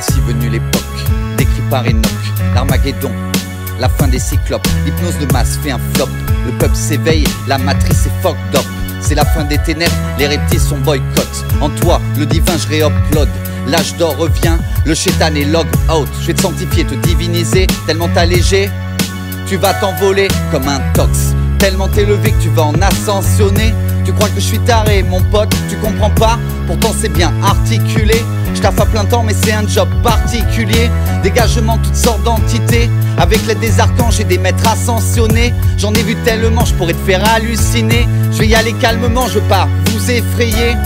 Voici venue l'époque, décrit par Enoch, l'Armageddon, la fin des cyclopes. L'hypnose de masse fait un flop, le peuple s'éveille, la matrice est fucked up. C'est la fin des ténèbres, les reptiles sont boycott. En toi, le divin je réupload. L'âge d'or revient, le chétan est log out. Je vais te sanctifier, te diviniser, tellement t'alléger, tu vas t'envoler comme un tox. Tellement t'élevé que tu vas en ascensionner. Tu crois que je suis taré, mon pote, tu comprends pas? Pourtant c'est bien articulé. Je taffe à plein temps mais c'est un job particulier. Dégagement toutes sortes d'entités, avec l'aide des archanges et des maîtres ascensionnés. J'en ai vu tellement, je pourrais te faire halluciner. Je vais y aller calmement, je veux pas vous effrayer.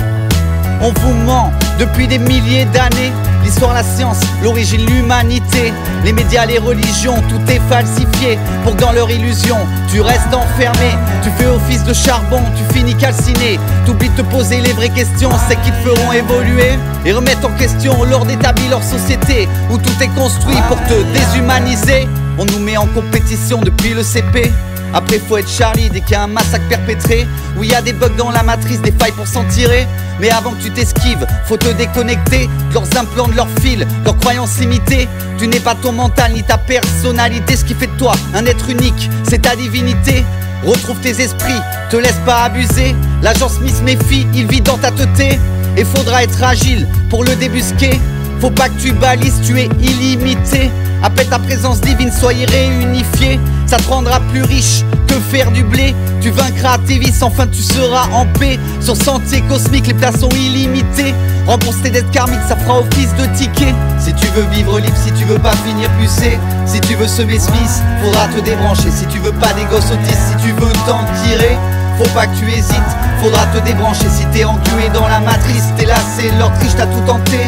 On vous ment depuis des milliers d'années. L'histoire, la science, l'origine, l'humanité. Les médias, les religions, tout est falsifié. Pour que dans leur illusion, tu restes enfermé. Tu fais office de charbon, tu finis calciné. T'oublies de te poser les vraies questions, c'est qui te feront évoluer et remettre en question l'ordre établi, leur société, où tout est construit pour te déshumaniser. On nous met en compétition depuis le CP. Après faut être Charlie dès qu'il y a un massacre perpétré, où il y a des bugs dans la matrice, des failles pour s'en tirer. Mais avant que tu t'esquives, faut te déconnecter de leurs implants, de leurs fils, leurs croyances limitées. Tu n'es pas ton mental ni ta personnalité. Ce qui fait de toi un être unique, c'est ta divinité. Retrouve tes esprits, te laisse pas abuser. L'agent Smith méfie, il vit dans ta teuté. Et faudra être agile pour le débusquer. Faut pas que tu balises, tu es illimité. Appelle ta présence divine, soyez réunifiés. Ça te rendra plus riche que faire du blé. Tu vaincras tes vices, enfin tu seras en paix. Sur sentier cosmique, les places sont illimitées. Rembourse tes dettes karmiques, ça fera office de ticket. Si tu veux vivre libre, si tu veux pas finir pucé, si tu veux semer Smith, faudra te débrancher. Si tu veux pas des gosses autistes, si tu veux t'en tirer, faut pas que tu hésites, faudra te débrancher. Si t'es englué dans la matrice, t'es lassé, leur triche, t'as tout tenté,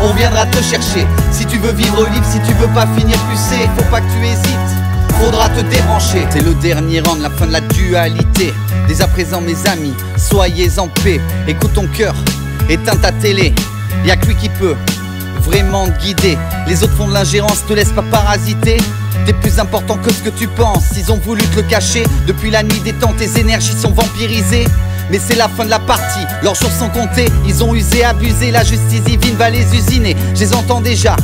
on viendra te chercher. Si tu veux vivre libre, si tu veux pas finir pucé, faut pas que tu hésites, faudra te débrancher. C'est le dernier rang, la fin de la dualité. Dès à présent mes amis, soyez en paix. Écoute ton cœur, éteins ta télé. Y'a que lui qui peut vraiment te guider. Les autres font de l'ingérence, te laisse pas parasiter. T'es plus important que ce que tu penses. Ils ont voulu te le cacher. Depuis la nuit des temps, tes énergies sont vampirisées. Mais c'est la fin de la partie, leurs jours sont comptés. Ils ont usé, abusé, la justice divine va les usiner. Je les entends déjà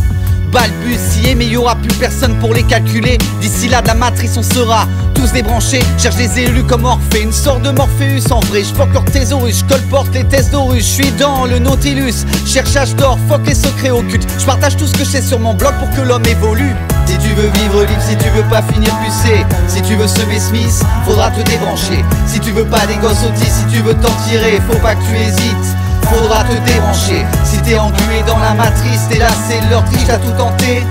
balbutier, mais il y aura plus personne pour les calculer. D'ici là de la matrice on sera tous débranchés. Cherche les élus comme Orphée, une sorte de Morpheus en vrai. J'foque leur thésaurus, j'colporte les tests d'Horus. J'suis dans le Nautilus, cherchage d'or, fuck les secrets occultes. J'partage tout ce que je sais sur mon blog pour que l'homme évolue. Si tu veux vivre libre, si tu veux pas finir pucé, si tu veux semer Smith, faudra te débrancher. Si tu veux pas des gosses autistes, si tu veux t'en tirer, faut pas que tu hésites, faudra te débrancher. Si t'es englué dans la matrice, t'es lassé, leur triche, t'as tout tenté,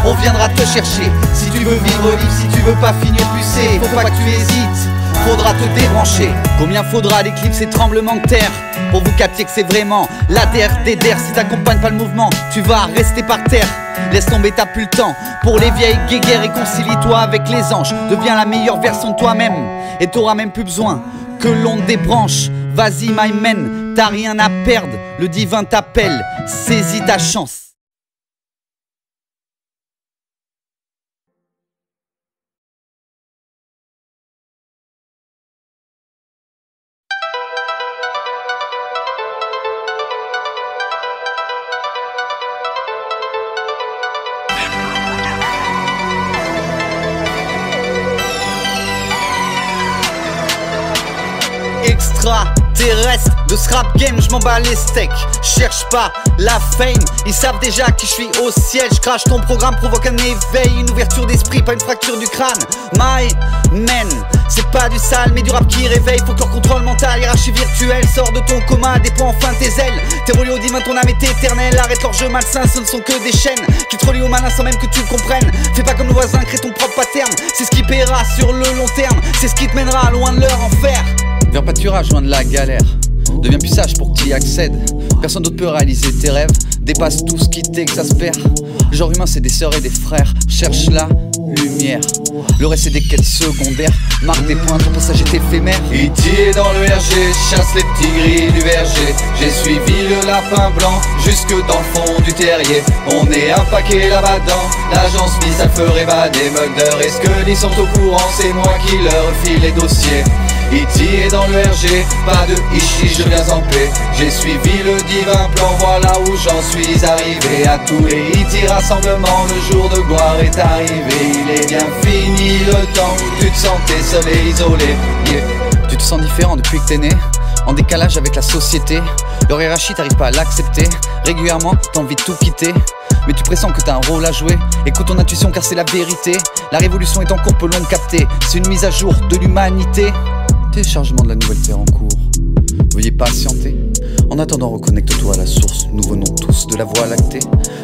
on viendra te chercher. Si tu veux vivre libre, si tu veux pas finir pucé, faut pas que tu hésites, faudra te débrancher. Combien faudra d'éclipses et tremblements de terre pour vous capter que c'est vraiment la terre des der. Si t'accompagnes pas le mouvement, tu vas rester par terre. Laisse tomber, t'as plus le temps pour les vieilles guéguerres. Réconcilie-toi avec les anges, deviens la meilleure version de toi-même. Et t'auras même plus besoin que l'on te débranche. Vas-y my man, t'as rien à perdre, le divin t'appelle, saisis ta chance. Extraterrestre de ce rap game, je m'en bats les steaks. Cherche pas la fame, ils savent déjà que je suis au ciel. Je crache, ton programme provoque un éveil, une ouverture d'esprit, pas une fracture du crâne. My man, c'est pas du sale mais du rap qui réveille. Faut que leur contrôle mental, hiérarchie virtuelle, sors de ton coma, déploie enfin tes ailes. T'es relié au divin, ton âme est éternelle. Arrête leur jeu malsain, ce ne sont que des chaînes qui te relient au malin sans même que tu le comprennes. Fais pas comme le voisin, crée ton propre pattern. C'est ce qui paiera sur le long terme, c'est ce qui te mènera loin de leur enfer. Vers pâturage, loin de la galère. Deviens plus sage pour que tu y accèdes. Personne d'autre peut réaliser tes rêves. Dépasse tout ce qui t'exaspère. Le genre humain c'est des sœurs et des frères. Cherche la lumière. Le reste c'est des quêtes secondaires. Marque des points, ton passage est éphémère. Itier dans le RG, chasse les petits gris du verger. J'ai suivi le lapin blanc jusque dans le fond du terrier. On est un paquet là-bas-dedans. L'agence Smith, ça ferait évader Mugder et Scully sont au courant. C'est moi qui leur file les dossiers. Iti est dans le RG, pas de ici, je viens en paix. J'ai suivi le divin plan, voilà où j'en suis arrivé. À tous les Iti rassemblements, le jour de gloire est arrivé. Il est bien fini le temps où tu te sentais seul et isolé. Yeah. Tu te sens différent depuis que t'es né, en décalage avec la société. Leur hiérarchie, t'arrives pas à l'accepter. Régulièrement, t'as envie de tout quitter, mais tu pressens que t'as un rôle à jouer. Écoute ton intuition car c'est la vérité. La révolution est en cours, peu long de capter. C'est une mise à jour de l'humanité. Téléchargement de la nouvelle terre en cours. Veuillez patienter. En attendant, reconnecte-toi à la source. Nous venons tous de la voie lactée.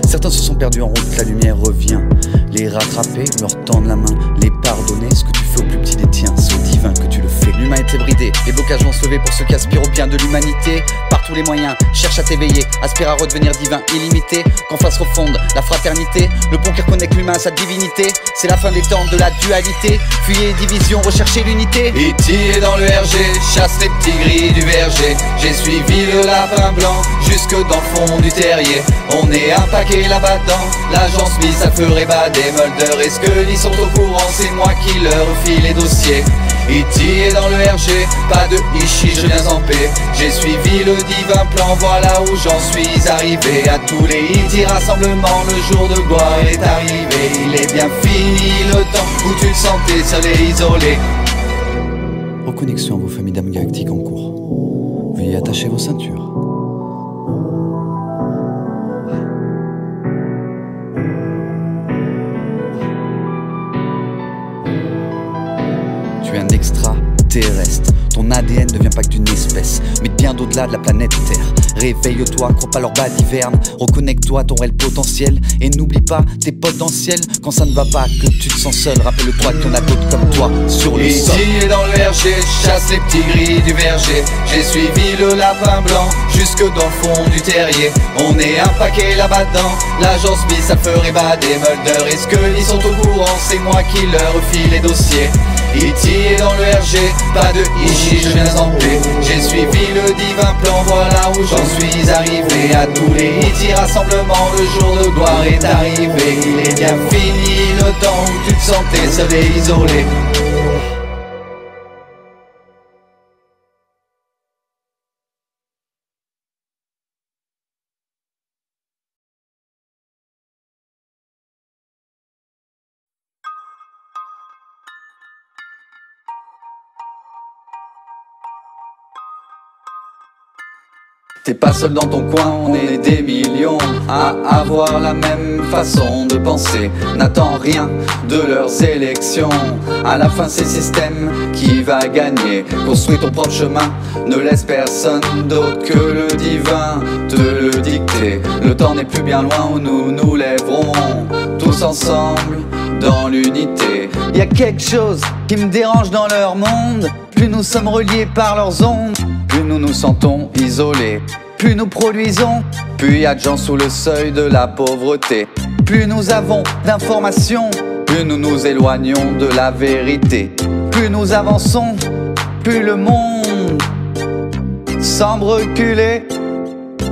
Certains se sont perdus en route, la lumière revient. Les rattraper, leur tendre la main, les pardonner. Ce que tu fais au plus petit des tiens, c'est au divin que tu le fais. L'humain était bridé, les blocages vont se lever pour ceux qui aspirent au bien de l'humanité. Par tous les moyens, cherche à t'éveiller, aspire à redevenir divin illimité. Qu'en face refonde la fraternité, le pont qui reconnecte l'humain à sa divinité. C'est la fin des temps de la dualité. Fuyez division, recherchez l'unité. Iti est dans le RG, chasse les petits gris du verger. J'ai suivi le lapin blanc jusque dans le fond du terrier. On est un paquet là-bas dedans, l'agence Smith ça ferait bader. Mulder et Scully sont au courant, c'est moi qui leur file les dossiers. Iti est dans le RG, pas de ici, je viens en paix. J'ai suivi le divin plan, voilà où j'en suis arrivé. À tous les Iti rassemblements, le jour de gloire est arrivé. Il est bien fini le temps où tu te sentais seul et isolé. Reconnexion à vos familles d'âmes galactiques en cours. Veuillez attacher vos ceintures. Tu es un extraterrestre. Ton ADN ne vient pas que d'une espèce, mais bien d'au-delà de la planète Terre. Réveille-toi, crois pas leur bas d'hiverne. Reconnecte-toi à ton réel potentiel. Et n'oublie pas tes potes dans le ciel. Quand ça ne va pas, que tu te sens seul, rappelle-toi qu'il y en a d'autres comme toi sur le sol. Iti est dans le RG, chasse les petits gris du verger. J'ai suivi le lapin blanc jusque dans le fond du terrier. On est un paquet là-bas dedans, l'agence Smith ça ferait bader. Mulder et Scully sont au courant, c'est moi qui leur file les dossiers. Iti est dans le RG, pas de ici, je viens en paix. J'ai suivi le divin plan, voilà où j'en suis arrivé. À tous les Iti rassemblements, le jour de gloire est arrivé. Il est bien fini le temps où tu te sentais seul et isolé. T'es pas seul dans ton coin, on est des millions à avoir la même façon de penser. N'attends rien de leurs élections. À la fin, c'est le système qui va gagner. Construis ton propre chemin, ne laisse personne d'autre que le divin te le dicter. Le temps n'est plus bien loin où nous nous lèverons tous ensemble dans l'unité. Y a quelque chose qui me dérange dans leur monde. Plus nous sommes reliés par leurs ondes, plus nous nous sentons isolés. Plus nous produisons, plus y a de gens sous le seuil de la pauvreté. Plus nous avons d'informations, plus nous nous éloignons de la vérité. Plus nous avançons, plus le monde semble reculer.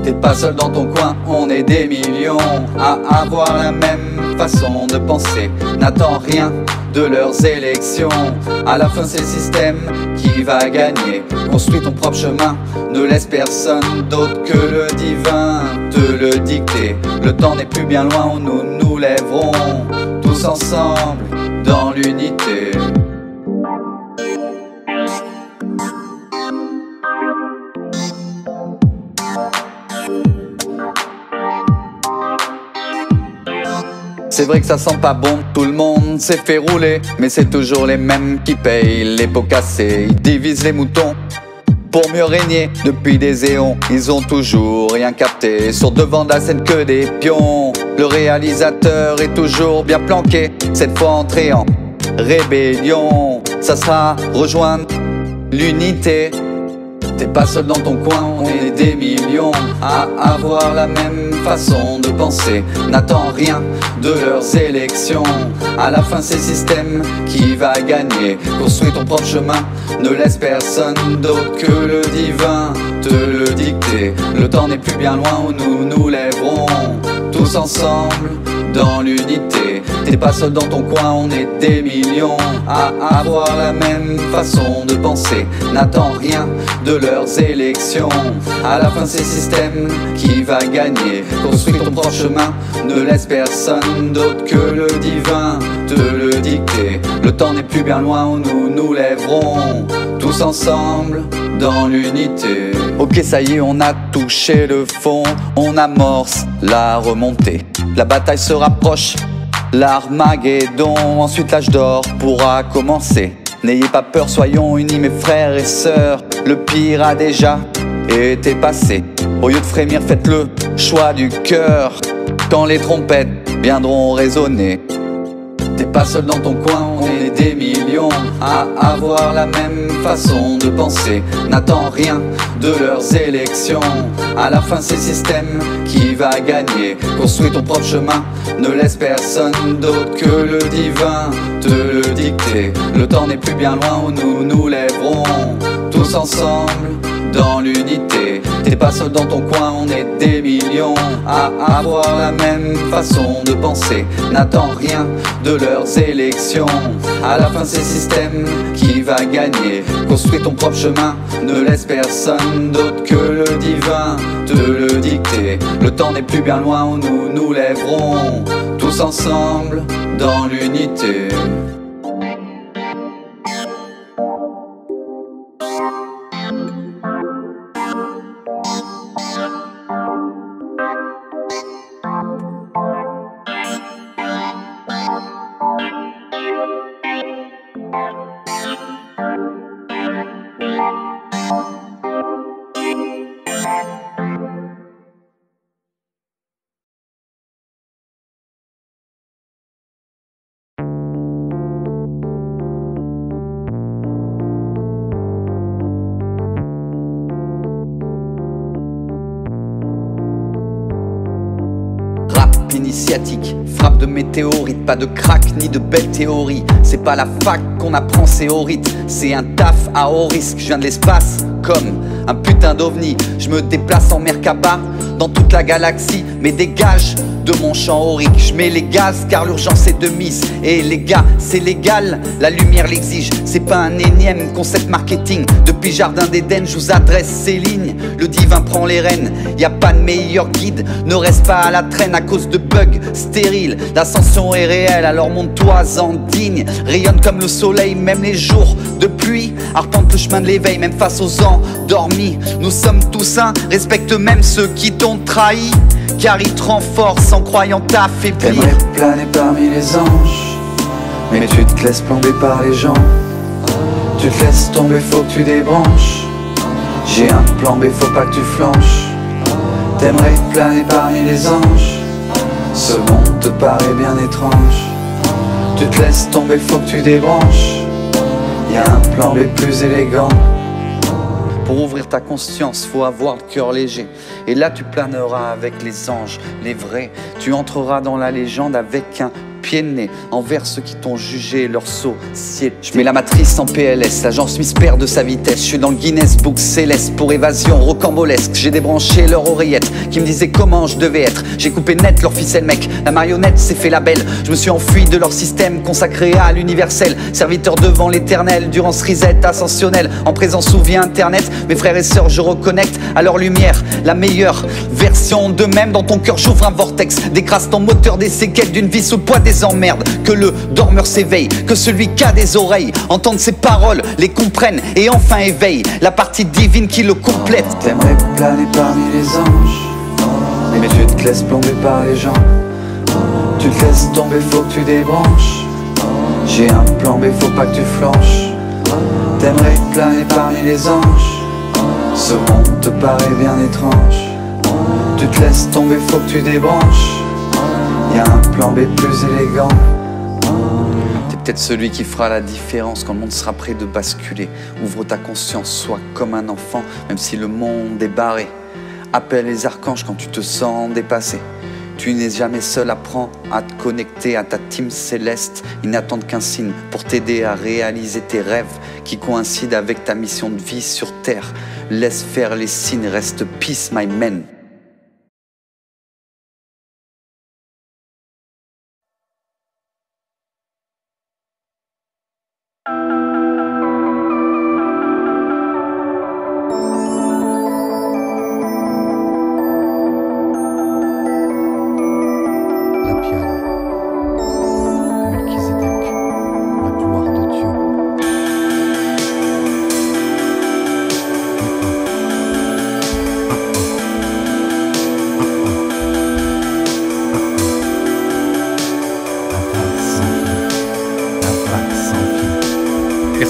T'es pas seul dans ton coin, on est des millions à avoir la même façon de penser. N'attends rien de leurs élections. À la fin, c'est le système qui va gagner. Construis ton propre chemin, ne laisse personne d'autre que le divin te le dicter. Le temps n'est plus bien loin où nous nous lèverons tous ensemble dans l'unité. C'est vrai que ça sent pas bon, tout le monde s'est fait rouler, mais c'est toujours les mêmes qui payent les pots cassés. Ils divisent les moutons pour mieux régner. Depuis des éons, ils ont toujours rien capté. Sur devant de la scène que des pions. Le réalisateur est toujours bien planqué, cette fois entré en rébellion. Ça sera rejoindre l'unité. T'es pas seul dans ton coin, on est des millions à avoir la même façon de penser. N'attends rien de leurs élections. À la fin, c'est le système qui va gagner. Construis ton propre chemin, ne laisse personne d'autre que le divin te le dicter. Le temps n'est plus bien loin où nous nous lèverons tous ensemble dans l'unité. T'es pas seul dans ton coin, on est des millions à avoir la même façon de penser. N'attends rien de leurs élections. À la fin c'est le système qui va gagner. Construis ton propre chemin, ne laisse personne d'autre que le divin te le dicter. Le temps n'est plus bien loin où nous nous lèverons tous ensemble dans l'unité. Ok, ça y est, on a touché le fond, on amorce la remontée. La bataille se rapproche, l'Armageddon, ensuite l'âge d'or pourra commencer. N'ayez pas peur, soyons unis mes frères et sœurs, le pire a déjà été passé. Au lieu de frémir, faites le choix du cœur, quand les trompettes viendront résonner. T'es pas seul dans ton coin, on est des millions à avoir la même façon de penser. N'attends rien de leurs élections. À la fin c'est le système qui va gagner. Construis ton propre chemin, ne laisse personne d'autre que le divin te le dicter. Le temps n'est plus bien loin où nous nous lèverons tous ensemble dans l'unité. T'es pas seul dans ton coin, on est des millions à avoir la même façon de penser. N'attends rien de leurs élections. À la fin c'est le système qui va gagner. Construis ton propre chemin, ne laisse personne d'autre que le divin te le dicter. Le temps n'est plus bien loin où nous nous lèverons tous ensemble dans l'unité. Initiatique, frappe de météorite, pas de crack ni de belles théories. C'est pas la fac qu'on apprend, c'est au rythme, c'est un taf à haut risque. Je viens de l'espace comme un putain d'ovni. Je me déplace en Merkaba dans toute la galaxie, mais dégage de mon champ aurique. Je mets les gaz car l'urgence est de mise. Et les gars, c'est légal, la lumière l'exige. C'est pas un énième concept marketing. Depuis Jardin d'Éden, je vous adresse ces lignes. Le divin prend les rênes, y a pas de meilleur guide. Ne reste pas à la traîne à cause de bugs stériles. L'ascension est réelle, alors monte-toi en digne. Rayonne comme le soleil, même les jours de pluie. Arpente le chemin de l'éveil, même face aux endormis. Nous sommes tous un, respecte même ceux qui t'ont trahi, car ils te renforcent en croyant t'affaiblir. T'aimerais planer parmi les anges, mais tu te laisses plomber par les gens. Tu te laisses tomber, faut que tu débranches. J'ai un plan B, faut pas que tu flanches. T'aimerais planer parmi les anges, ce monde te paraît bien étrange. Tu te laisses tomber, faut que tu débranches. Y'a un plan B plus élégant. Pour ouvrir ta conscience, faut avoir le cœur léger. Et là tu planeras avec les anges, les vrais. Tu entreras dans la légende avec un pied de nez envers ceux qui t'ont jugé leur société. Je mets la matrice en PLS, l'agent Smith perd de sa vitesse. Je suis dans le Guinness Book céleste pour évasion rocambolesque. J'ai débranché leur oreillette qui me disait comment je devais être. J'ai coupé net leur ficelle mec, la marionnette s'est fait la belle. Je me suis enfui de leur système consacré à l'universel. Serviteur devant l'éternel, durant ce reset ascensionnel. En présence ou via internet, mes frères et sœurs je reconnecte à leur lumière. La meilleure version d'eux-mêmes, dans ton cœur j'ouvre un vortex. Décrasse ton moteur des séquelles d'une vie sous le poids des emmerdes. Que le dormeur s'éveille, que celui qui a des oreilles entende ses paroles, les comprenne et enfin éveille la partie divine qui le complète. T'aimerais planer parmi les anges, mais tu te laisses plomber par les gens. Tu te laisses tomber, faut que tu débranches. J'ai un plan B, faut pas que tu flanches. T'aimerais planer parmi les anges, ce monde te paraît bien étrange. Tu te laisses tomber, faut que tu débranches. Y'a un plan B plus élégant. T'es peut-être celui qui fera la différence quand le monde sera prêt de basculer. Ouvre ta conscience, sois comme un enfant, même si le monde est barré. Appelle les archanges quand tu te sens dépassé. Tu n'es jamais seul, apprends à te connecter à ta team céleste. Ils n'attendent qu'un signe pour t'aider à réaliser tes rêves qui coïncident avec ta mission de vie sur terre. Laisse faire les signes, reste peace my man.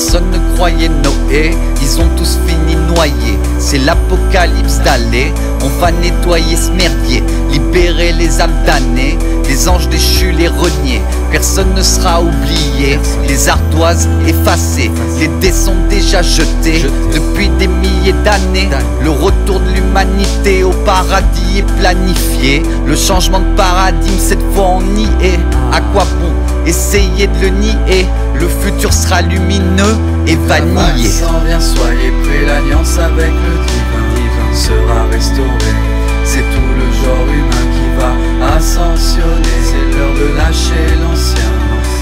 Personne ne croyait Noé, ils ont tous fini noyés. C'est l'apocalypse d'aller, on va nettoyer ce merdier, libérer les âmes damnées, les anges déchus, les reniers. Personne ne sera oublié, les ardoises effacées, les dés sont déjà jetés depuis des milliers d'années. Le retour de l'humanité au paradis est planifié. Le changement de paradigme, cette fois on y est. À quoi bon essayer de le nier? Le futur sera lumineux et vanillé. S'en vient, soyez prêts, l'alliance avec le divin sera restaurée. C'est tout le genre humain qui va ascensionner. C'est l'heure de lâcher l'ancien,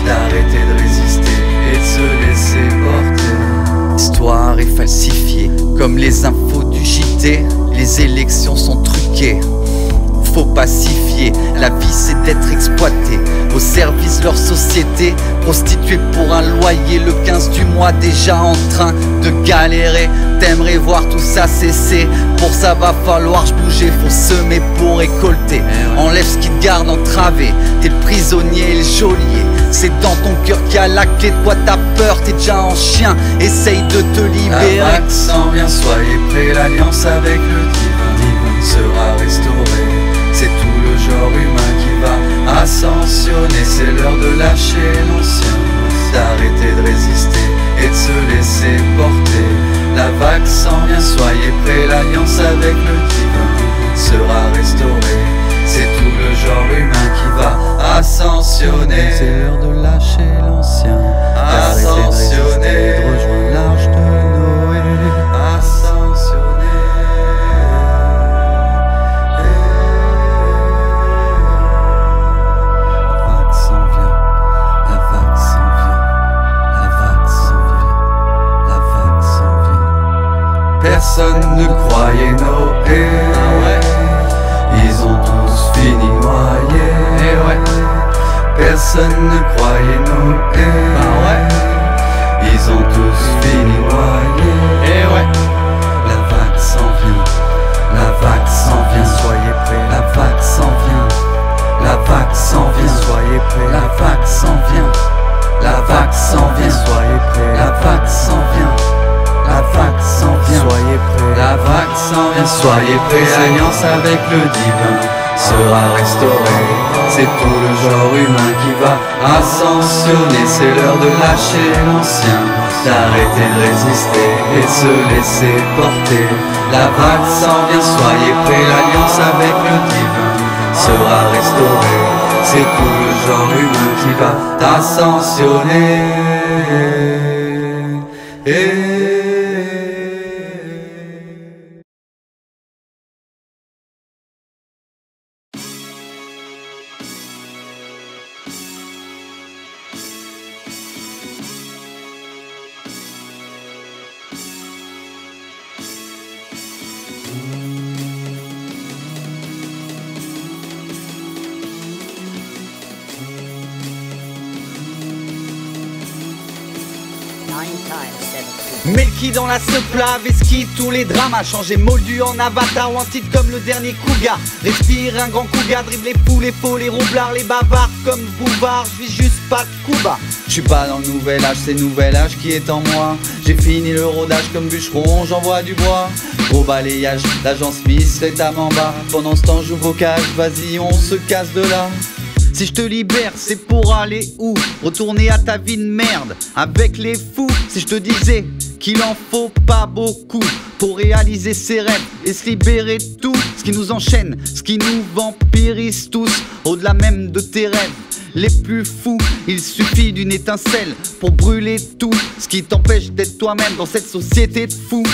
d'arrêter de résister et de se laisser porter. L'histoire est falsifiée, comme les infos du JT. Les élections sont truquées, faut pacifier. La vie c'est d'être exploité, au service de leur société, prostitué pour un loyer. Le 15 du mois déjà en train de galérer. T'aimerais voir tout ça cesser, pour ça va falloir bouger. Faut semer pour récolter, enlève ce qui te garde entravé. T'es le prisonnier et le geôlier, c'est dans ton cœur qu'il y a la clé. De quoi t'as peur, t'es déjà en chien, essaye de te libérer. La vague s'en vient, soyez prêts, l'alliance avec le divin sera restaurée. C'est tout le genre humain qui va ascensionner. C'est l'heure de lâcher l'ancien, d'arrêter de résister et de se laisser porter. La vague s'en vient, soyez prêts, l'alliance avec le divin sera restaurée. C'est tout le genre humain qui va ascensionner. C'est l'heure de lâcher l'ancien, ascensionner, de rejoindre l'arche de Noé. Ascensionner. Personne ne croyait Noé, ils ont tous fini noyés. Personne ne croyait Noé, ils ont tous fini noyés. La vague s'en vient, la vague s'en vient, soyez prêts. La vague s'en vient, la vague s'en vient, soyez prêts. La vague s'en vient, la vague s'en vient, soyez prêts. La vague s'en vient. La vague s'en vient, soyez prêts. La vague s'en vient, soyez prêts. L'alliance avec le divin sera restaurée. C'est tout le genre humain qui va ascensionner. C'est l'heure de lâcher l'ancien, d'arrêter de résister et de se laisser porter. La vague s'en vient, soyez prêts. L'alliance avec le divin sera restaurée. C'est tout le genre humain qui va ascensionner. Melky dans la soupe, Veski, tous les drames a changé moldu en avatar ou en titre comme le dernier Cougar. Respire un grand Cougar, dribble les fous, les faux, les roublards, les bavards comme Bouvard. Je vis juste pas de Cuba. Je suis pas dans le nouvel âge, c'est le nouvel âge qui est en moi. J'ai fini le rodage comme bûcheron, j'envoie du bois. Gros balayage, l'agent Smith, l'état en bas. Pendant ce temps j'ouvre au cage, vas-y on se casse de là. Si je te libère, c'est pour aller où? Retourner à ta vie de merde avec les fous. Si je te disais qu'il en faut pas beaucoup pour réaliser ses rêves et se libérer de tout ce qui nous enchaîne, ce qui nous vampirise tous, au-delà même de tes rêves les plus fous. Il suffit d'une étincelle pour brûler tout ce qui t'empêche d'être toi-même dans cette société de fous.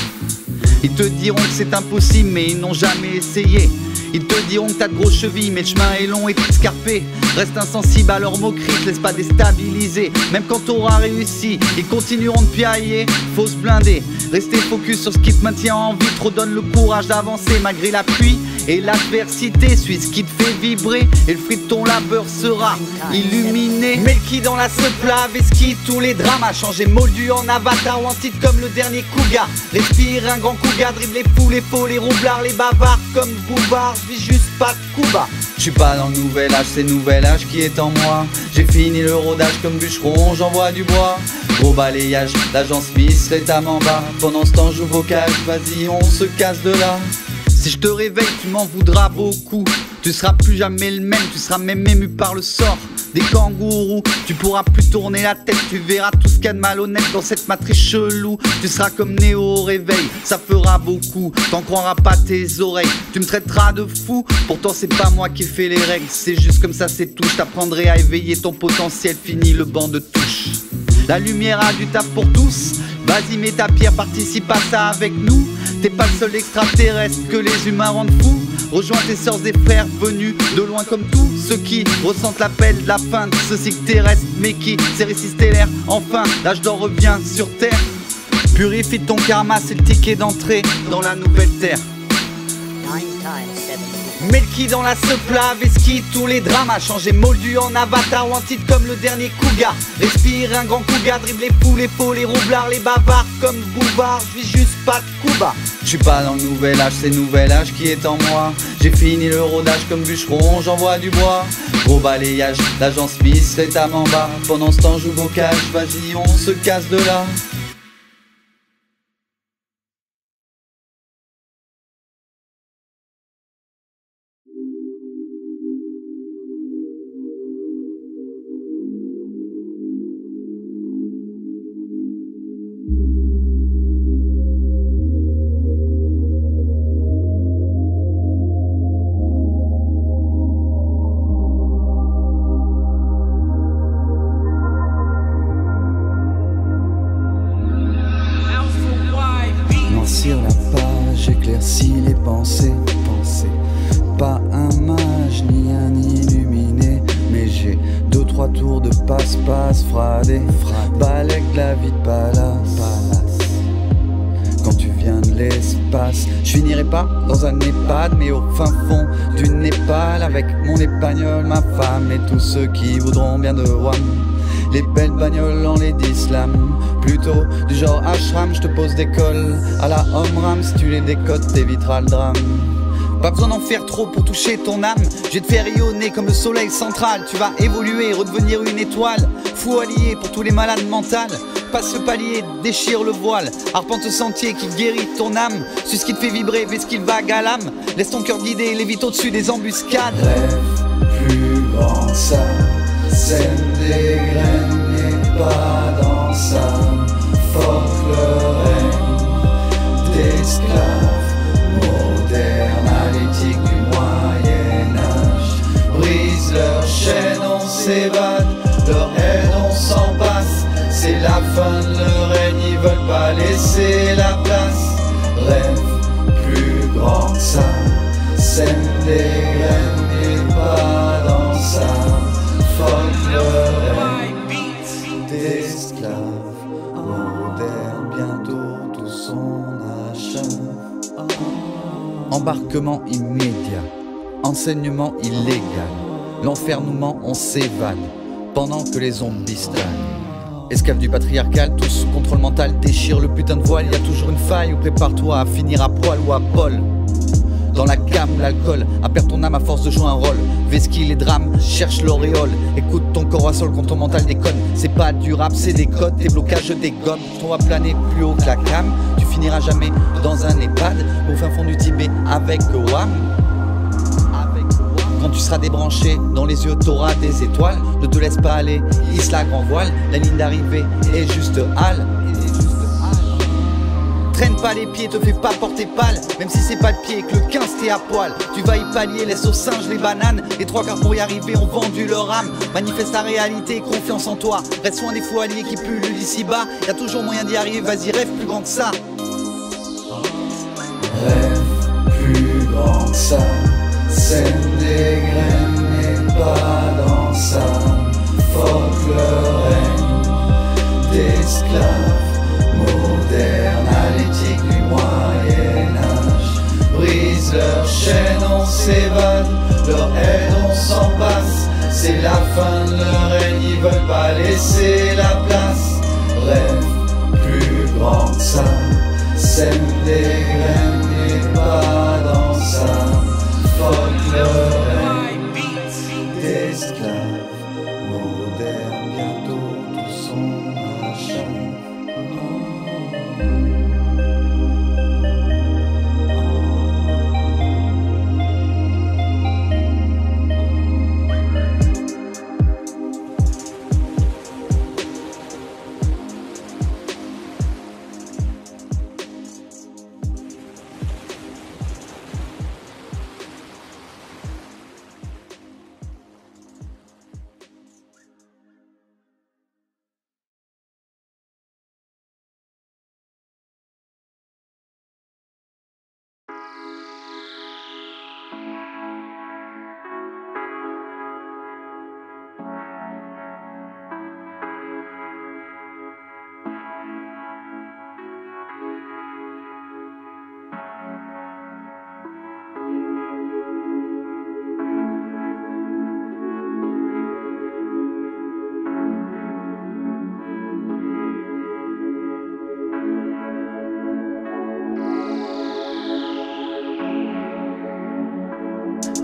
Ils te diront que c'est impossible mais ils n'ont jamais essayé. Ils te diront que t'as de grosses chevilles mais le chemin est long et escarpé. Reste insensible à leurs moqueries, te laisse pas déstabiliser. Même quand t'auras réussi, ils continueront de piailler. Faut se blinder, rester focus sur ce qui te maintient en vie. Trop donne le courage d'avancer malgré la pluie et l'adversité. Suis ce qui te fait vibrer et le fruit de ton labeur sera illuminé. Melky dans la soupe, Veski, tous les drames a changé moldu en avatar ou en titre comme le dernier Cougar. Respire un grand coup cougar, dribble les fous, les faux, les roublards, les bavards comme Bouvard, je vis juste pas de coup bas. Je suis pas dans le nouvel âge, c'est nouvel âge qui est en moi. J'ai fini le rodage comme bûcheron, j'envoie du bois. Gros balayage, l'agent Smith, l'état en bas. Pendant ce temps j'ouvre au cage, vas-y on se casse de là. Si je te réveille tu m'en voudras beaucoup. Tu seras plus jamais le même, tu seras même ému par le sort des kangourous. Tu pourras plus tourner la tête, tu verras tout ce qu'il y a de malhonnête dans cette matrice chelou. Tu seras comme Néo au réveil, ça fera beaucoup. T'en croiras pas tes oreilles, tu me traiteras de fou. Pourtant c'est pas moi qui fais les règles, c'est juste comme ça c'est tout. Je t'apprendrai à éveiller ton potentiel, fini le banc de touche. La lumière a du taf pour tous. Vas-y mets ta pierre, participe à ça avec nous. T'es pas le seul extraterrestre que les humains rendent fou. Rejoins tes sœurs et frères venus de loin comme tous ceux qui ressentent l'appel de la fin de ce cycle terrestre. Mais qui, ces récits stellaires, enfin, l'âge d'or revient sur terre. Purifie ton karma, c'est le ticket d'entrée dans la nouvelle terre. Mets le qui dans la soupe, lave, esquive tous les drames. A changé moldu en avatar ou en titre comme le dernier cougar. Respire un grand cougar, dribble les fous, les faux, les roublards, les bavards comme Bouvard, je vis juste pas de coup bas. Je suis pas dans le nouvel âge, c'est nouvel âge qui est en moi. J'ai fini le rodage comme bûcheron, j'envoie du bois. Gros balayage, l'agent Smith, l'état en bas. Pendant ce temps j'ouvre au cage, vas-y on se casse de là. Sur la page, éclaircis les pensées, pas un mage ni un illuminé, mais j'ai 2-3 tours de passe-passe fradé, balèque la vie de palace. Quand tu viens de l'espace, je finirai pas dans un EHPAD, mais au fin fond du Népal, avec mon épagnol, ma femme et tous ceux qui voudront bien de WAM. Les belles bagnoles en les d'islam, plutôt du genre ashram, je te pose des cols à la Omram, si tu les décodes t'éviteras le drame. Pas besoin d'en faire trop pour toucher ton âme, je vais te faire rayonner comme le soleil central. Tu vas évoluer, redevenir une étoile, fou allié pour tous les malades mentales. Passe le palier, déchire le voile, arpente le sentier qui guérit ton âme. Suis ce qui te fait vibrer, fais ce qu'il vague à l'âme. Laisse ton cœur guider, lévite au-dessus des embuscades. Rêve plus grand ça, sème des graines et pas dans ça. Force le règne d'esclaves modernes à l'éthique du Moyen-Âge. Brise leur chaîne, on s'évade, leur haine on s'en passe. C'est la fin de leur règne, ils veulent pas laisser la place. Rêve plus grand que ça, sème des graines et pas dans ça. Force le règne d'esclaves modernes, bientôt tout son achève. Embarquement immédiat, enseignement illégal, l'enfermement on s'évade, pendant que les zombies stagnent. Esclave du patriarcal, tous sous contrôle mental, déchire le putain de voile, y a toujours une faille ou prépare-toi à finir à poil ou à pol. Dans la cam ou l'alcool, à perdre ton âme à force de jouer un rôle. Vesquille les drames, cherche l'auréole. Écoute ton corps à sol quand ton mental déconne. C'est pas du rap, c'est des codes, des blocages, des gommes. On va planer plus haut que la cam. Tu finiras jamais dans un EHPAD au fin fond du Tibet avec WAM. Quand tu seras débranché, dans les yeux t'auras des étoiles. Ne te laisse pas aller, hisse la grand voile. La ligne d'arrivée est juste halle. Traîne pas les pieds, te fais pas porter pâle. Même si c'est pas le pied, que le 15 t'es à poil. Tu vas y pallier, laisse aux singes les bananes. Les 3 quarts pour y arriver ont vendu leur âme. Manifeste ta réalité, confiance en toi. Reste loin des fous alliés qui pullulent d'ici-bas. Y'a toujours moyen d'y arriver, vas-y rêve plus grand que ça. Rêve plus grand que ça, sème des graines et pas dans ça. Force le règne d'esclaves modernes à l'éthique du Moyen-Âge. Brise leur chaîne, on s'évade, leur haine on s'en passe. C'est la fin de leur règne, ils veulent pas laisser la place. Rêve plus grand que ça, sème des graines et pas dans sa folle le règne d'esclaves modernes, bientôt tout son machin.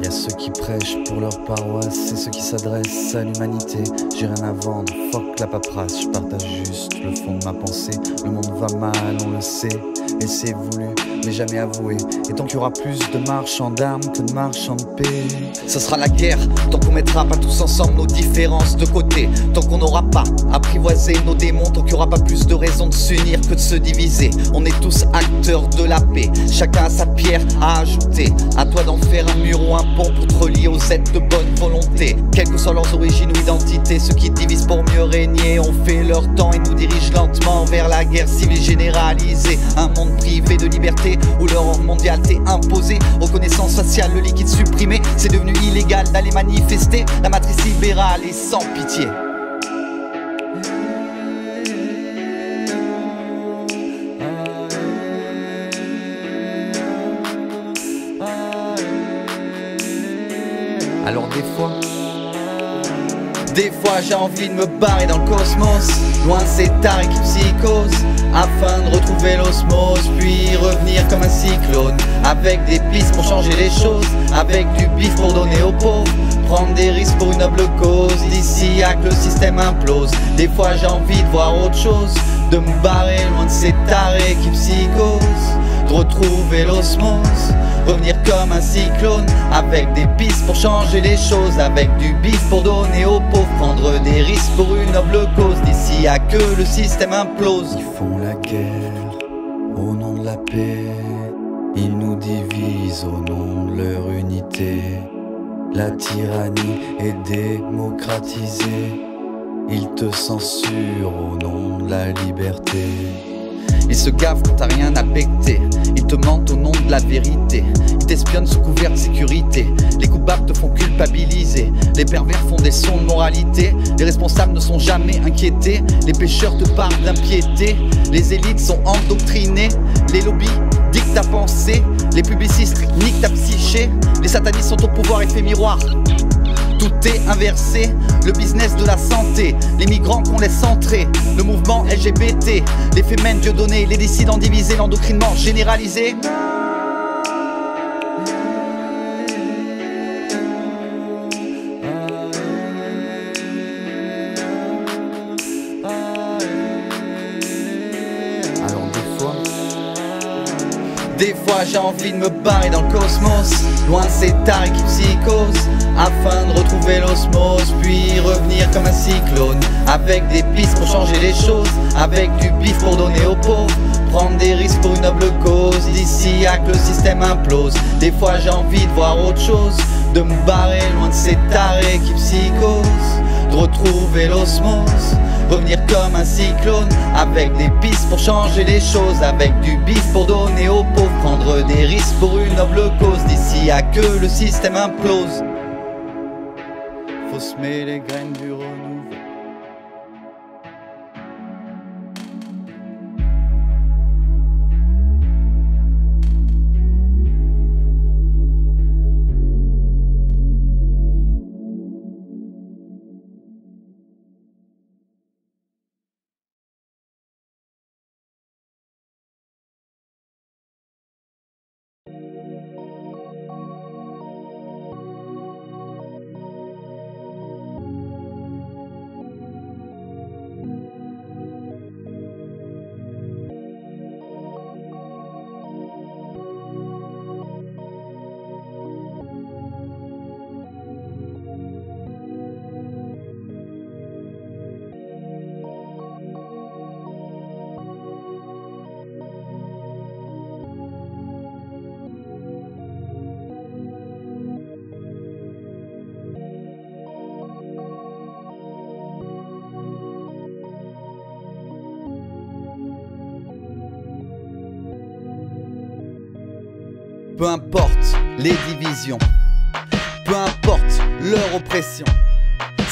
Y'a ceux qui prêchent pour leur paroisse et ceux qui s'adressent à l'humanité. J'ai rien à vendre, fuck la paperasse, je partage juste le fond de ma pensée. Le monde va mal, on le sait, et c'est voulu, mais jamais avoué. Et tant qu'il y aura plus de marchands d'armes que de marchands de paix, Ce sera la guerre, tant qu'on mettra pas tous ensemble nos différences de côté. Tant qu'on n'aura pas apprivoisé nos démons, tant qu'il n'y aura pas plus de raisons de s'unir que de se diviser. On est tous acteurs de la paix, chacun a sa pierre à ajouter. À toi d'en faire un mur ou un pont pour te relier aux êtres de bonne volonté. Quelles que soient leurs origines ou identités, ceux qui divisent pour mieux régner ont fait leur temps et nous dirigent lentement vers la guerre civile généralisée. Un monde privé de liberté où leur mondialité imposée, reconnaissance faciale, le liquide supprimé. C'est devenu illégal d'aller manifester. La matrice libérale est sans pitié. Alors des fois j'ai envie de me barrer dans le cosmos, loin de ces tares qui psychosent, afin de retrouver l'osmose, puis revenir comme un cyclone, avec des pistes pour changer les choses, avec du bif pour donner aux pauvres, prendre des risques pour une noble cause, d'ici à que le système implose. Des fois j'ai envie de voir autre chose, de me barrer loin de ces tarés qui psychosent, de retrouver l'osmose, revenir comme un cyclone, avec des pistes pour changer les choses, avec du bif pour donner aux pauvres, prendre des risques pour une noble cause, d'ici à que le système implose. ils font la guerre au nom de la paix, ils nous divisent au nom de leur unité. La tyrannie est démocratisée, ils te censurent au nom de la liberté. Ils se gavent quand t'as rien à becter, ils te mentent au nom de la vérité, ils t'espionnent sous couvert de sécurité, les coupables te font culpabiliser, les pervers font des sons de moralité, les responsables ne sont jamais inquiétés, les pécheurs te parlent d'impiété, les élites sont endoctrinées, les lobbies dictent ta pensée, les publicistes niquent ta psyché, les satanistes sont au pouvoir effet miroir. Tout est inversé, le business de la santé, les migrants qu'on laisse entrer, le mouvement LGBT, les fémènes Dieudonné, les dissidents divisés, l'endocrinement généralisé. Alors des fois j'ai envie de me barrer dans le cosmos, loin de ces tarés qui psychosent, afin de retrouver l'osmose, puis revenir comme un cyclone, avec des pistes pour changer les choses, avec du bif pour donner aux pauvres, prendre des risques pour une noble cause, d'ici à que le système implose. Des fois j'ai envie de voir autre chose, de me barrer loin de ces tarés qui psychosent, de retrouver l'osmose, revenir comme un cyclone, avec des pistes pour changer les choses, avec du bif pour donner aux pauvres, prendre des risques pour une noble cause, d'ici à que le système implose. Faut semer les graines du renouveau. Peu importe les divisions, peu importe leur oppression,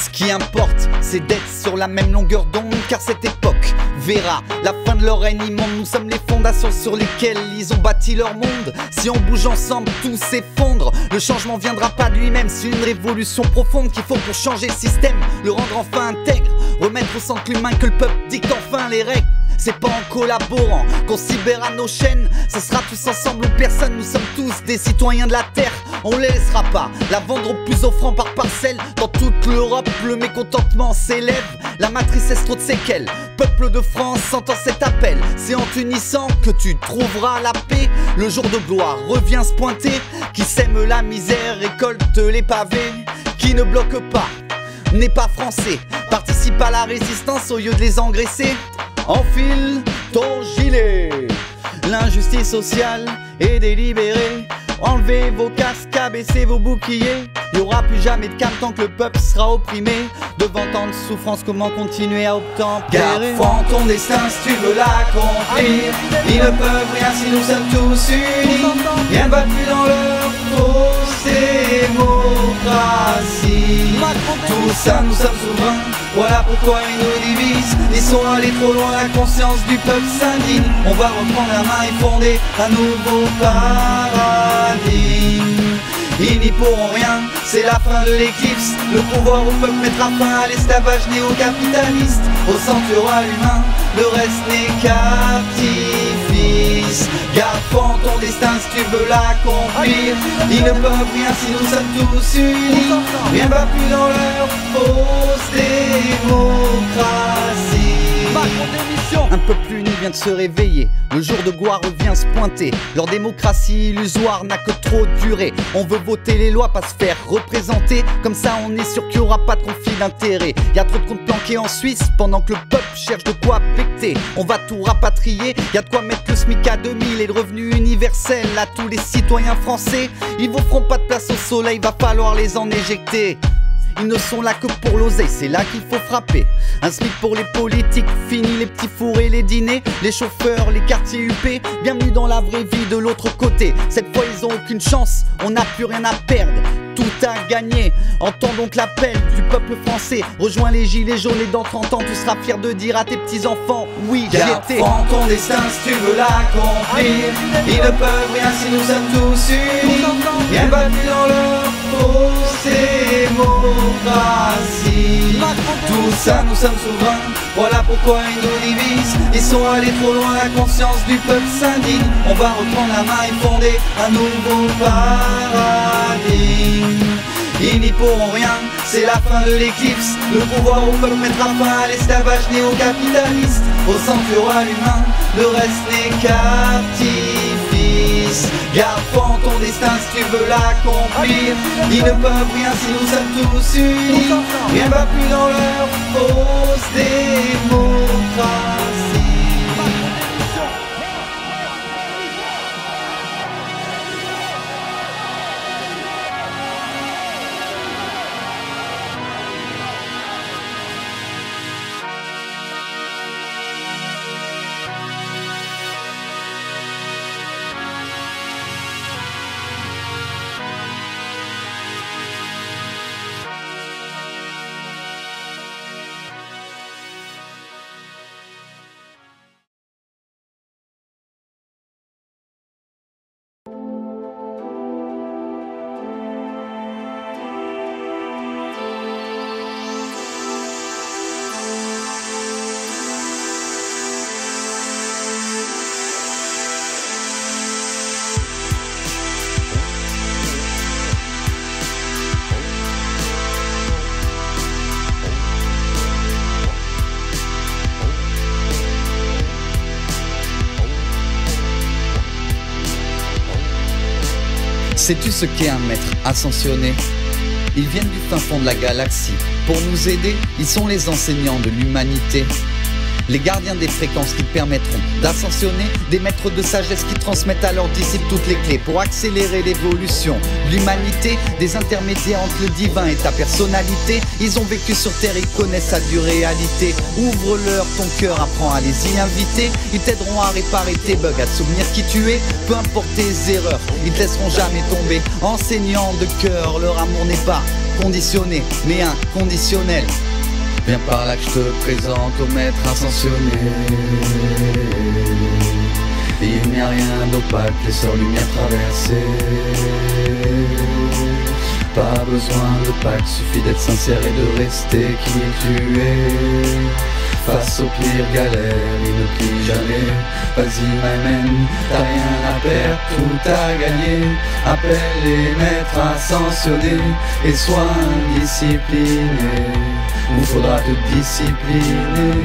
ce qui importe, c'est d'être sur la même longueur d'onde, car cette époque verra la fin de leur règne immonde. Nous sommes les fondations sur lesquelles ils ont bâti leur monde. Si on bouge ensemble, tout s'effondre. Le changement viendra pas de lui-même, c'est une révolution profonde qu'il faut pour changer le système, le rendre enfin intègre, remettre au centre l'humain, que le peuple dicte enfin les règles. C'est pas en collaborant qu'on s'ibère à nos chaînes, ce sera tous ensemble ou personne, nous sommes tous des citoyens de la terre. On les laissera pas la vendre au plus offrant par parcelle. Dans toute l'Europe, le mécontentement s'élève, la matrice laisse trop de séquelles. Peuple de France, entend cet appel, c'est en t'unissant que tu trouveras la paix. Le jour de gloire revient se pointer, qui sème la misère récolte les pavés. Qui ne bloque pas n'est pas français, participe à la résistance au lieu de les engraisser. Enfile ton gilet, l'injustice sociale est délibérée. Enlevez vos casques, abaissez vos boucliers. Y'aura plus jamais de calme tant que le peuple sera opprimé. Devant tant de souffrance, comment continuer à obtempérer? Garde foi en ton destin si tu veux l'accomplir. Ils ne peuvent rien si nous sommes tous unis. Rien ne va plus dans leur fausse démocratie. Tout ça, nous sommes souverains, voilà pourquoi ils nous divisent. Ils sont allés trop loin, la conscience du peuple s'indigne. On va reprendre la main et fonder un nouveau paradigme. Ils n'y pourront rien, c'est la fin de l'éclipse. Le pouvoir au peuple mettra fin à l'esclavage néo-capitaliste. Au centre il y aura l'humain, le reste n'est qu'artifice. Garde foi en ton destin si tu veux l'accomplir. Ils ne peuvent rien si nous sommes tous unis. Rien ne va plus dans leur fausse démocratie. Un peuple uni vient de se réveiller, le jour de gloire revient se pointer. Leur démocratie illusoire n'a que trop duré. On veut voter les lois, pas se faire représenter. Comme ça on est sûr qu'il n'y aura pas de conflit d'intérêt. Y'a trop de comptes planqués en Suisse pendant que le peuple cherche de quoi becter. On va tout rapatrier, y'a de quoi mettre le SMIC à 2000 et le revenu universel à tous les citoyens français. Ils vous feront pas de place au soleil, va falloir les en éjecter. Ils ne sont là que pour l'oseille, c'est là qu'il faut frapper. Un SMIC pour les politiques, fini les petits fours et les dîners. Les chauffeurs, les quartiers UP, bienvenue dans la vraie vie de l'autre côté. Cette fois ils ont aucune chance, on n'a plus rien à perdre, tout à gagner. Entends donc l'appel du peuple français. Rejoins les gilets jaunes et dans 30 ans tu seras fier de dire à tes petits enfants: oui, j'étais. Garde en ton destin si tu veux l'accomplir. Ils ne peuvent rien si nous sommes tous unis. Rien ne va plus dans leur fausse démocratie. Tout ça, nous sommes souverains, voilà pourquoi ils nous divisent. Ils sont allés trop loin, la conscience du peuple s'indigne. On va reprendre la main et fonder un nouveau paradigme. Ils n'y pourront rien, c'est la fin de l'éclipse. Le pouvoir au peuple mettra fin à l'esclavage néo-capitaliste. Au centre il y aura l'humain, le reste n'est qu'artifice. Garde foi en ton destin si tu veux l'accomplir. Ils ne peuvent rien si nous sommes tous unis. Rien ne va plus dans leur fausse démocratie. Sais-tu ce qu'est un maître ascensionné? Ils viennent du fin fond de la galaxie. Pour nous aider, ils sont les enseignants de l'humanité. les gardiens des fréquences qui permettront d'ascensionner, des maîtres de sagesse qui transmettent à leurs disciples toutes les clés pour accélérer l'évolution de l'humanité, des intermédiaires entre le divin et ta personnalité. Ils ont vécu sur terre, ils connaissent sa dure réalité. Ouvre-leur ton cœur, apprends à les y inviter. Ils t'aideront à réparer tes bugs, à te souvenir qui tu es, peu importe tes erreurs, ils te laisseront jamais tomber. Enseignant de cœur, leur amour n'est pas conditionné, mais inconditionnel. Viens par là que je te présente au maître ascensionné. Il n'y a rien d'opaque, les sœurs lumière traversées. Pas besoin de pacte, suffit d'être sincère et de rester qui tu es. Face au pire galère, il ne plie jamais. Vas-y my man, t'as rien à perdre, tout à gagner. Appelle les maîtres ascensionnés et sois discipliné, ou faudra te discipliner.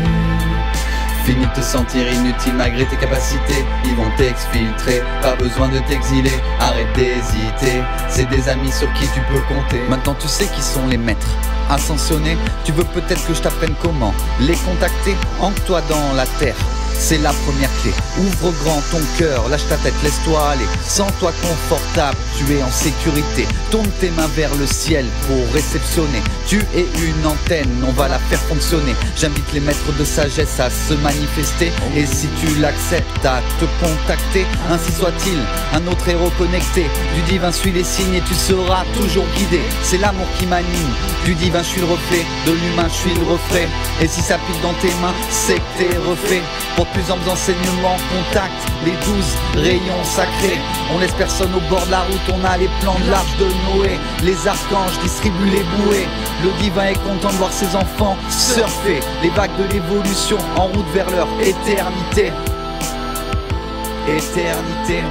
Fini de te sentir inutile malgré tes capacités. Ils vont t'exfiltrer, pas besoin de t'exiler. Arrête d'hésiter, c'est des amis sur qui tu peux compter. Maintenant tu sais qui sont les maîtres ascensionnés. Tu veux peut-être que je t'apprenne comment les contacter. Ancre-toi dans la terre, c'est la première clé. Ouvre grand ton cœur, lâche ta tête, laisse-toi aller. Sens-toi confortable, tu es en sécurité. Tourne tes mains vers le ciel pour réceptionner. Tu es une antenne, on va la faire fonctionner. J'invite les maîtres de sagesse à se manifester. Et si tu l'acceptes, à te contacter. Ainsi soit-il, un autre héros connecté. Du divin suis les signes et tu seras toujours guidé. C'est l'amour qui m'anime, du divin je suis le reflet. De l'humain je suis le reflet. Et si ça pique dans tes mains, c'est que t'es refait. Pour plus amples enseignements, contacte les 12 rayons sacrés. On laisse personne au bord de la route, on a les plans de l'arche de Noé. Les archanges distribuent les bouées. Le divin est content de voir ses enfants surfer les vagues de l'évolution en route vers leur éternité. Éternité.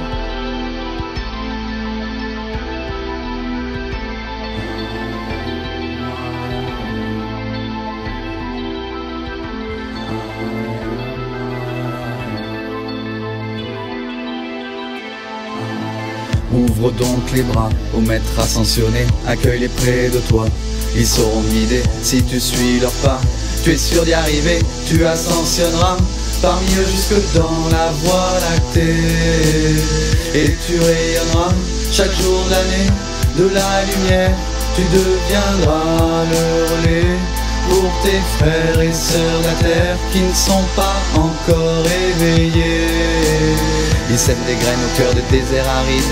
Ouvre donc les bras aux maîtres ascensionnés, accueille-les près de toi, ils sauront guider. Si tu suis leurs pas, tu es sûr d'y arriver, tu ascensionneras parmi eux jusque dans la voie lactée. Et tu rayonneras chaque jour de l'année de la lumière, tu deviendras le relais pour tes frères et sœurs de la terre qui ne sont pas encore éveillés. Ils sèment des graines au cœur de déserts arides.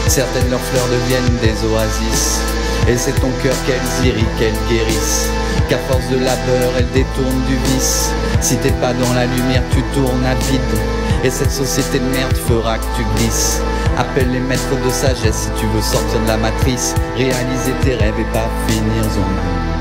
Certaines leurs fleurs deviennent des oasis. Et c'est ton cœur qu'elles irriguent, qu'elles guérissent. Qu'à force de labeur, elles détournent du vice. Si t'es pas dans la lumière, tu tournes à vide. Et cette société de merde fera que tu glisses. Appelle les maîtres de sagesse si tu veux sortir de la matrice. Réaliser tes rêves et pas finir zombie.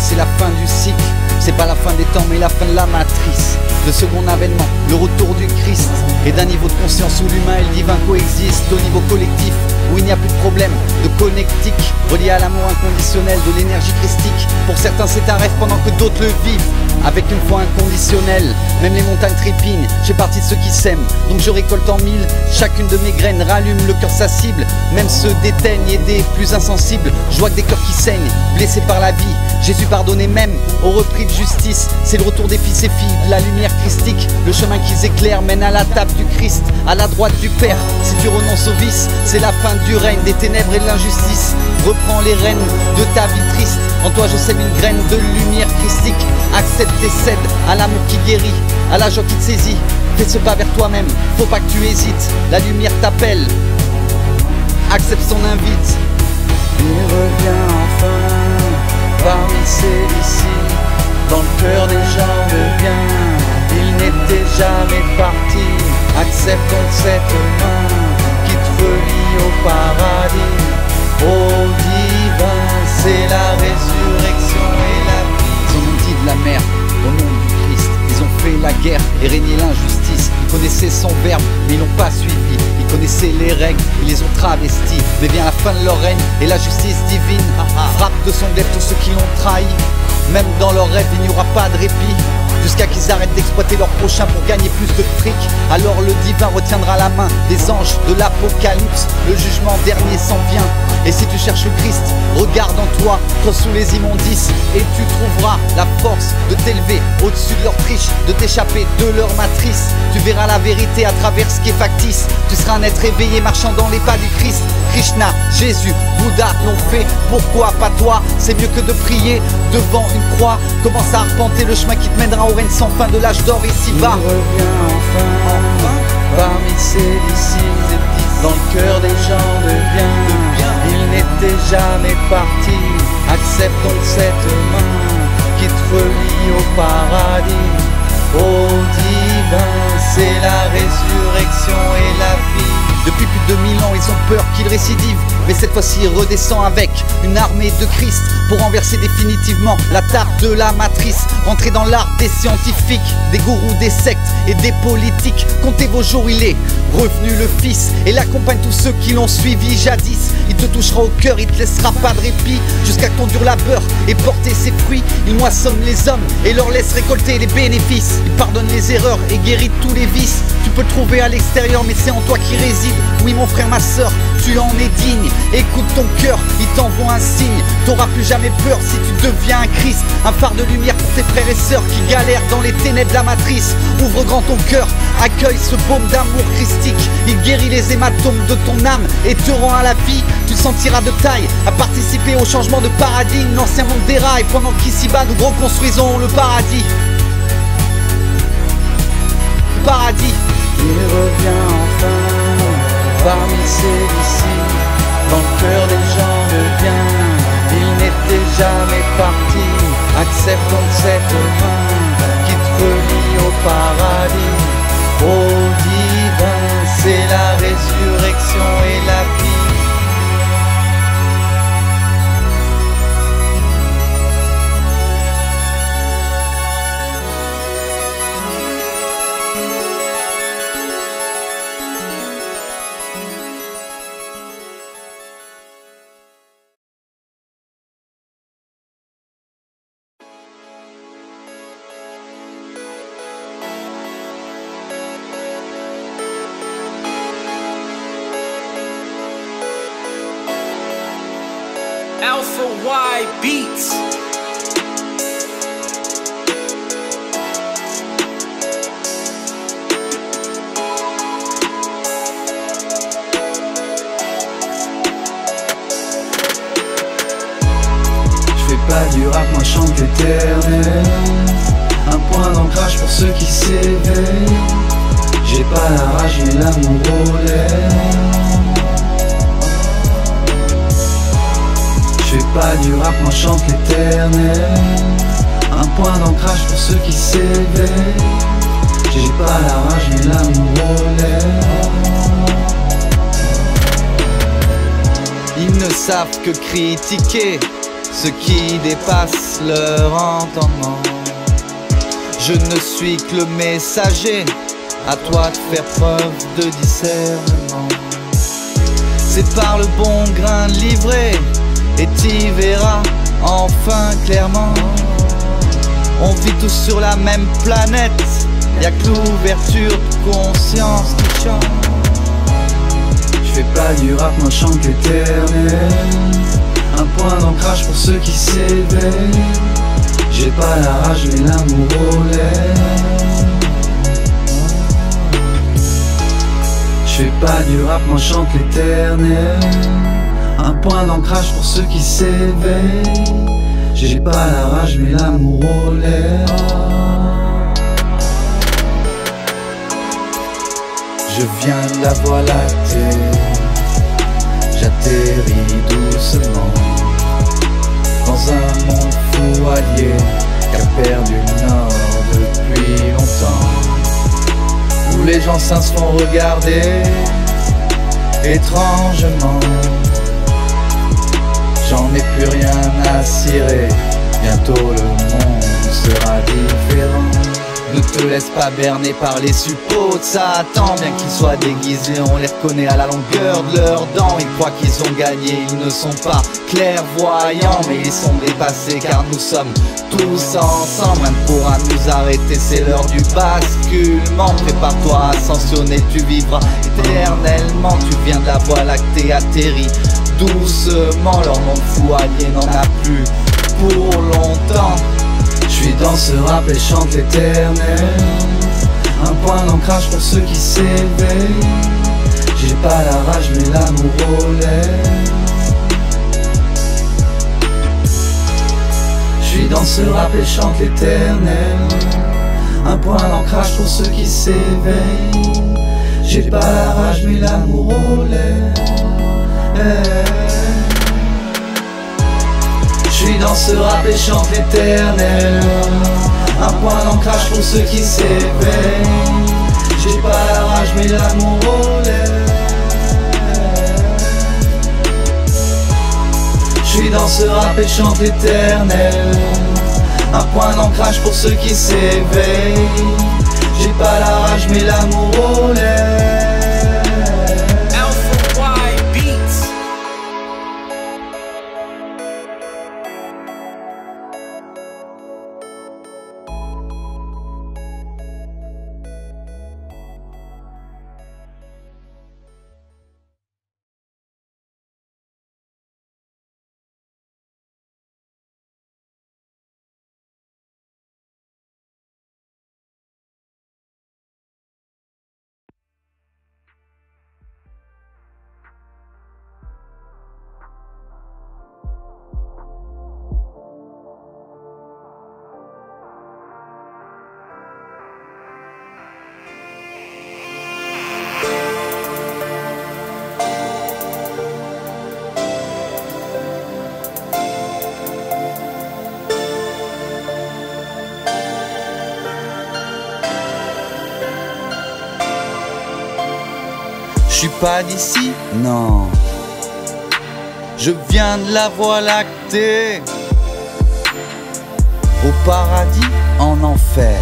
C'est la fin du cycle, c'est pas la fin des temps mais la fin de la matrice. Le second avènement, le retour du Christ. Et d'un niveau de conscience où l'humain et le divin coexistent. Au niveau collectif, où il n'y a plus de problème de connectique, relié à l'amour inconditionnel de l'énergie christique. Pour certains c'est un rêve pendant que d'autres le vivent avec une foi inconditionnelle. Même les montagnes trépignent, j'ai partie de ceux qui s'aiment. Donc je récolte en mille, chacune de mes graines rallume le cœur sa cible. Même ceux d'éteignent et des plus insensibles. Je vois que des cœurs qui saignent, blessés par la vie. Jésus pardonnait même au repris de justice. C'est le retour des fils et filles de la lumière christique. Le chemin qu'ils éclairent mène à la table du Christ, à la droite du Père. Si tu renonces au vice, c'est la fin du règne des ténèbres et de l'injustice. Reprends les rênes de ta vie triste. En toi je sème une graine de lumière christique. Accepte et cède à l'amour qui guérit, à la joie qui te saisit. Fais ce pas vers toi-même, faut pas que tu hésites. La lumière t'appelle, accepte son invite. Il revient enfin parmi ceux d'ici, dans le cœur des gens de bien. Il n'était jamais parti, accepte donc cette main qui te relie au paradis, au divin. C'est la résurrection et la vie. Ils ont dit de la mer au nom du Christ. Ils ont fait la guerre et régné l'injustice. Ils connaissaient son verbe mais ils l'ont pas suivi. Ils connaissaient les règles, ils les ont travestis. Mais vient la fin de leur règne et la justice divine frappe de son glaive tous ceux qui l'ont trahi. Même dans leurs rêves il n'y aura pas de répit, jusqu'à qu'ils arrêtent d'exploiter leur prochain pour gagner plus de fric. Alors le divin retiendra la main des anges de l'apocalypse. Le jugement dernier s'en vient. Et si tu cherches le Christ, regarde en toi, toi sous les immondices, et tu trouveras la force de t'élever au-dessus de leur triche, de t'échapper de leur matrice. Tu verras la vérité à travers ce qui est factice. Tu seras un être éveillé marchant dans les pas du Christ. Krishna, Jésus, Bouddha l'ont fait, pourquoi pas toi? C'est mieux que de prier devant une croix. Commence à arpenter le chemin qui te mènera au règne sans fin de l'âge d'or ici-bas. Il revient enfin parmi ceux d'ici, dans le cœur des gens de bien. Il n'était jamais parti, accepte donc cette main qui te relie au paradis, au divin. C'est la résurrection et la vie. Depuis plus de 1000 ans, ils ont peur qu'il récidive. Mais cette fois-ci, il redescend avec une armée de Christ pour renverser définitivement la table de la matrice. Rentrer dans l'art des scientifiques, des gourous, des sectes et des politiques. Comptez vos jours, il est revenu le Fils. Et il accompagne tous ceux qui l'ont suivi jadis. Il te touchera au cœur, il te laissera pas de répit, jusqu'à que ton dur labeur ait porté ses fruits. Il moissonne les hommes et leur laisse récolter les bénéfices. Il pardonne les erreurs et guérit tous les vices. Tu peux le trouver à l'extérieur, mais c'est en toi qui réside. Oui mon frère, ma soeur, tu en es digne. Écoute ton cœur, il t'envoie un signe. T'auras plus jamais peur si tu deviens un Christ. Un phare de lumière pour tes frères et sœurs qui galèrent dans les ténèbres de la matrice. Ouvre grand ton cœur, accueille ce baume d'amour christique. Il guérit les hématomes de ton âme et te rend à la vie. Tu te sentiras de taille à participer au changement de paradigme. L'ancien monde déraille pendant qu'ici-bas nous reconstruisons le paradis. Paradis. Il revient enfin parmi ceux d'ici, dans le cœur des gens de bien. Il n'était jamais parti, accepte donc cette main qui te relie au paradis, au divin. C'est la résurrection et la vie. Alpha Y Beats. Je fais pas du rap, moi chante l'éternel. Un point d'ancrage pour ceux qui s'éveillent. J'ai pas la rage mais l'amour aux lèvres. Je fais pas du rap, moi chante l'éternel. Un point d'ancrage pour ceux qui s'éveillent. J'ai pas la rage mais l'amour aux lèvres. Ils ne savent que critiquer ceux qui dépassent leur entendement. Je ne suis que le messager, à toi de faire preuve de discernement. C'est par le bon grain de livret et t'y verras enfin clairement. On vit tous sur la même planète, y'a que l'ouverture de conscience qui chante. Je fais pas du rap, moi chante l'éternel. Un point d'ancrage pour ceux qui s'éveillent. J'ai pas la rage mais l'amour aux lèvres. Je fais pas du rap, moi chante l'éternel. Un point d'ancrage pour ceux qui s'éveillent. J'ai pas la rage mais l'amour aux lèvres. Je viens de la voie lactée, j'atterris doucement. dans un monde fou allié qui a perdu le nord depuis longtemps, où les gens sains se font regarder étrangement. J'en ai plus rien à cirer, bientôt le monde sera différent. Ne te laisse pas berner par les suppôts de Satan. Bien qu'ils soient déguisés, on les reconnaît à la longueur de leurs dents. Ils croient qu'ils ont gagné, ils ne sont pas clairvoyants, mais ils sont dépassés car nous sommes tous ensemble. Rien ne pourra nous arrêter, c'est l'heure du basculement. Prépare-toi à ascensionner, tu vivras éternellement. Tu viens de la voie lactée, atterris doucement. Leur monde fou allié n'en a plus pour longtemps. Je suis dans ce rap et chante l'éternel, un point d'ancrage pour ceux qui s'éveillent. J'ai pas la rage mais l'amour aux lèvres. Je suis dans ce rap et chante l'éternel, un point d'ancrage pour ceux qui s'éveillent. J'ai pas la rage mais l'amour aux lèvres. Je suis dans ce rap et chante l'éternel, un point d'ancrage pour ceux qui s'éveillent. J'ai pas la rage mais l'amour aux lèvres. Je suis dans ce rap et chante l'éternel, un point d'ancrage pour ceux qui s'éveillent. J'ai pas la rage mais l'amour aux lèvres. Je suis pas d'ici, non. Je viens de la voie lactée, au paradis, en enfer.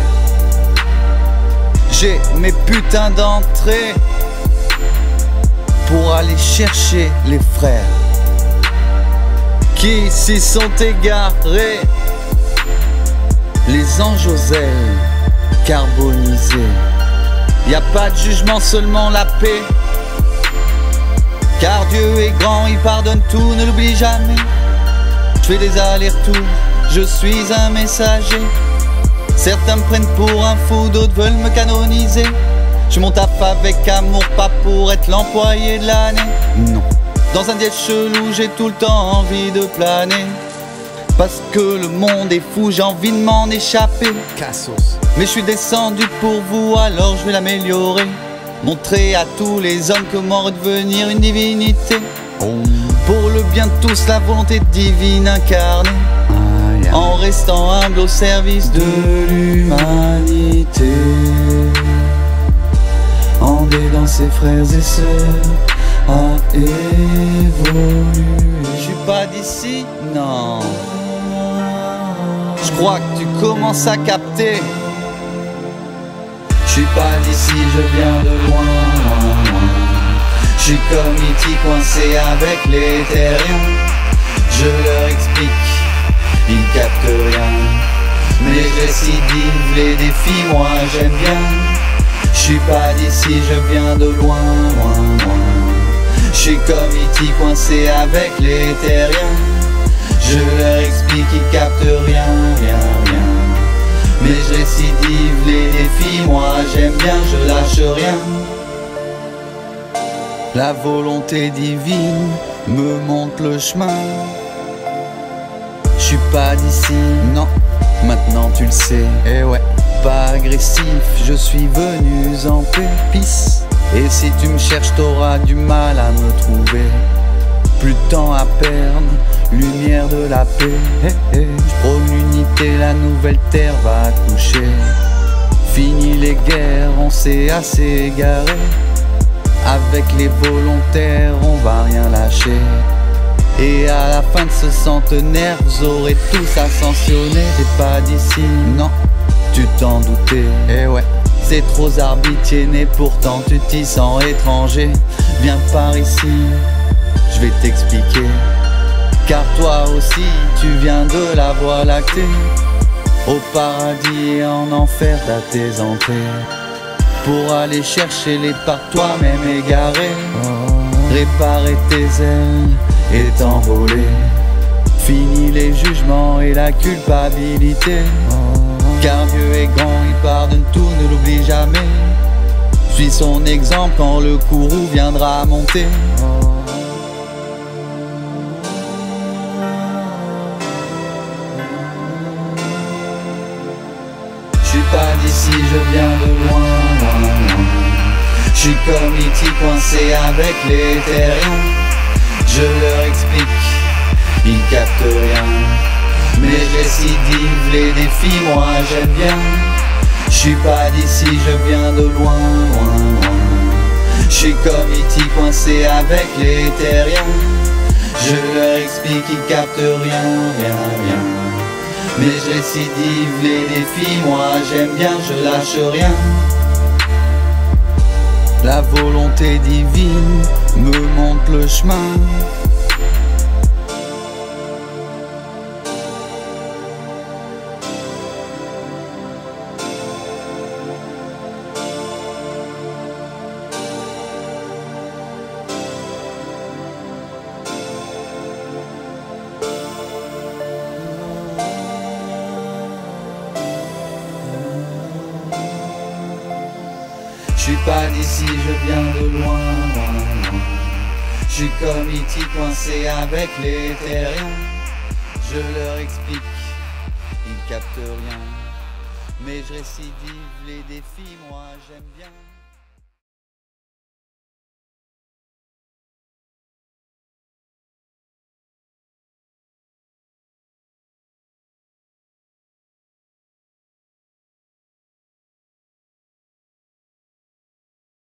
J'ai mes putains d'entrées pour aller chercher les frères qui s'y sont égarés. Les anges aux ailes carbonisées. Y a pas de jugement, seulement la paix. Car Dieu est grand, il pardonne tout, ne l'oublie jamais. Je fais des allers-retours, je suis un messager. Certains me prennent pour un fou, d'autres veulent me canoniser. Je mon taf avec amour, pas pour être l'employé de l'année. Non, dans un diète chelou, j'ai tout le temps envie de planer. Parce que le monde est fou, j'ai envie de m'en échapper. Cassos. Mais je suis descendu pour vous, alors je vais l'améliorer. Montrer à tous les hommes comment redevenir une divinité. Pour le bien de tous, la volonté divine incarnée. En restant humble au service de l'humanité. En aidant ses frères et sœurs à évoluer. Je suis pas d'ici, non. Je crois que tu commences à capter. Je suis pas d'ici, je viens de loin, loin, loin. Je suis comme E.T. coincé avec les terriens. Je leur explique, ils captent rien. Mais je récidive les défis, moi j'aime bien. Je suis pas d'ici, je viens de loin, loin, loin. Je suis comme E.T. coincé avec les terriens. Je leur explique, ils captent rien, rien, rien. Mais je récidive les défis, moi j'aime bien, je lâche rien. La volonté divine me montre le chemin. Je suis pas d'ici, non, maintenant tu le sais. Eh ouais, pas agressif, je suis venu en paix, peace. Et si tu me cherches, t'auras du mal à me trouver. Plus de temps à perdre, lumière de la paix. Je prône l'unité, la nouvelle terre va accoucher. Fini les guerres, on s'est assez égaré. Avec les volontaires, on va rien lâcher. Et à la fin de ce centenaire, vous aurez tous ascensionné. T'es pas d'ici, non, tu t'en doutais. Eh ouais, c'est trop arbitienné, pourtant tu t'y sens étranger. Viens par ici, je vais t'expliquer. Car toi aussi, tu viens de la voie lactée. Au paradis et en enfer, t'as tes entrées. Pour aller chercher les parts toi-même égarés. Réparer tes ailes et t'envoler. Fini les jugements et la culpabilité. Car Dieu est grand, il pardonne tout, ne l'oublie jamais. Suis son exemple quand le courroux viendra monter. Je suis pas d'ici, je viens de loin, loin, loin. Je suis comme E.T. coincé avec les terriens. Je leur explique, ils captent rien. Mais je récidive les défis, moi j'aime bien. Je suis pas d'ici, je viens de loin, loin, loin. Je suis comme E.T. coincé avec les terriens. Je leur explique, ils captent rien, rien, rien. Mais je récidive les défis, moi j'aime bien, je lâche rien. La volonté divine me montre le chemin. Je suis pas d'ici, je viens de loin, loin, loin. Je suis comme E.T. coincé avec les terriens. Je leur explique, ils captent rien. Mais je récidive les défis, moi j'aime bien.